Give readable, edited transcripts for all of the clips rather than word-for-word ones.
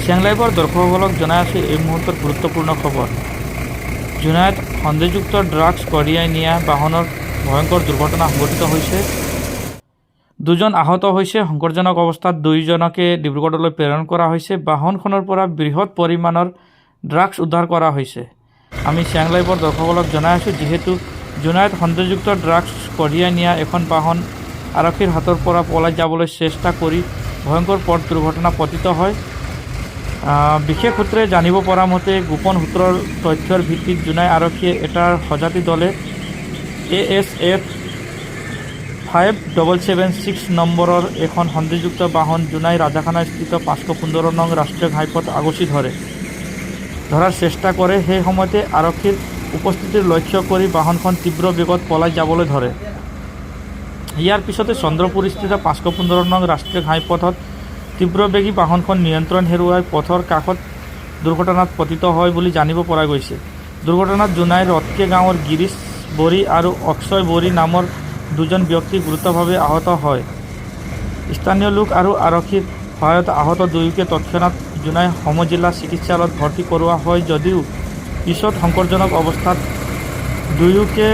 চিয়াং লাইভৰ দৰ্শকসকলক জনাই আছোঁ এই মুহূৰ্তত গুৰুত্বপূৰ্ণ খবৰ। জুনাইত সন্দেহযুক্ত ড্ৰাগছ কঢ়িয়াই নিয়া বাহনৰ ভয়ংকৰ দুৰ্ঘটনা সংঘটিত হৈছে। দুজন আহত হৈছে। সংকটজনক অৱস্থাত দুয়োজনকে ডিব্ৰুগড়লৈ প্ৰেৰণ কৰা হৈছে। বাহনখনৰ পৰা বৃহৎ পৰিমাণৰ ড্ৰাগছ উদ্ধাৰ কৰা হৈছে। আমি চিয়াং লাইভৰ দৰ্শকসকলক জনাই আছোঁ, যিহেতু জুনাইত সন্দেহযুক্ত ড্ৰাগছ কঢ়িয়াই নিয়া এখন বাহন আৰক্ষীৰ হাতৰ পৰা পলাই যাবলৈ চেষ্টা কৰি ভয়ংকৰ পথ দুৰ্ঘটনা পতিত হয়। বিশেষ সূত্ৰে জানিব পৰা মতে, গোপন সূত্ৰৰ তথ্যৰ ভিত্তিত জুনাই আৰক্ষীয়ে এটা সজাতি দলে ASF 5776 নম্বৰৰ এখন সন্দেহযুক্ত বাহন জুনাই ৰাজাখানাস্থিত 515 নং ৰাষ্ট্ৰীয় ঘাইপথ আগচি ধৰাৰ চেষ্টা কৰে। সেই সময়তে আৰক্ষীৰ উপস্থিতিৰ লক্ষ্য কৰি বাহনখন তীব্ৰ বেগত পলাই যাবলৈ ধৰে। ইয়াৰ পিছতে চন্দ্ৰপুৰস্থিত 515 নং ৰাষ্ট্ৰীয় ঘাইপথত তীব্ৰবেগী বাহনখন নিয়ন্ত্ৰণ হেৰুৱাই পথৰ কাষত দুৰ্ঘটনাত পতিত হয় বুলি জানিব পৰা গৈছে। দুৰ্ঘটনাত জুনাইৰ ৰটকে গাঁৱৰ গিৰিশ বৰী আৰু অক্ষয় বৰী নামৰ দুজন ব্যক্তি গুৰুতৰভাৱে আহত হয়। স্থানীয় লোক আৰু আৰক্ষীৰ সহায়ত আহত দুয়োকে তৎক্ষণাত জুনাই সমজিলা চিকিৎসালয়ত ভৰ্তি কৰোৱা হয় যদিও পিছত সংকটজনক অৱস্থাত দুয়োকে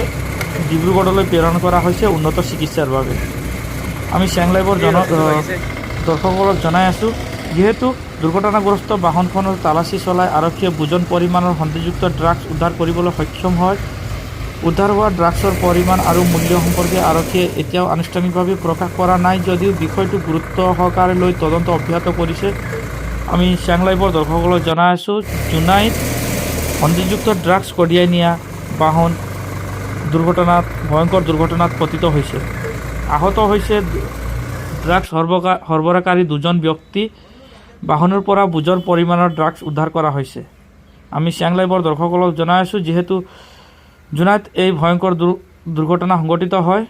ডিব্ৰুগড়লৈ প্ৰেৰণ কৰা হৈছে উন্নত চিকিৎসাৰ বাবে। আমি চিয়াং লাইভৰ দৰ্শকসকলক জনাই আছোঁ, যিহেতু দুৰ্ঘটনাগ্ৰস্ত বাহনখনৰ তালাচী চলাই আৰক্ষীয়ে বুজন পৰিমাণৰ সন্দেহযুক্ত ড্ৰাগছ উদ্ধাৰ কৰিবলৈ সক্ষম হয়। উদ্ধাৰ হোৱা ড্ৰাগছৰ পৰিমাণ আৰু মূল্য সম্পৰ্কে আৰক্ষীয়ে এতিয়াও আনুষ্ঠানিকভাৱে প্ৰকাশ কৰা নাই যদিও বিষয়টো গুৰুত্ব সহকাৰে লৈ তদন্ত অব্যাহত কৰিছে। আমি চিয়াং লাইভৰ দৰ্শকসকলক জনাই আছোঁ, জুনাইত সন্দেহযুক্ত ড্ৰাগছ কঢ়িয়াই নিয়া বাহন ভয়ংকৰ দুৰ্ঘটনাত পতিত হৈছে। আহত হৈছে ড্ৰাগছ সৰবৰাহকাৰী দুজন ব্যক্তি। বাহনৰ পৰা বুজৰ পৰিমাণৰ ড্ৰাগছ উদ্ধাৰ কৰা হৈছে। আমি চিয়াং লাইভৰ দৰ্শকসকলক জনাই আছোঁ, যিহেতু জুনাইত এই ভয়ংকৰ দুৰ্ঘটনা সংঘটিত হয়।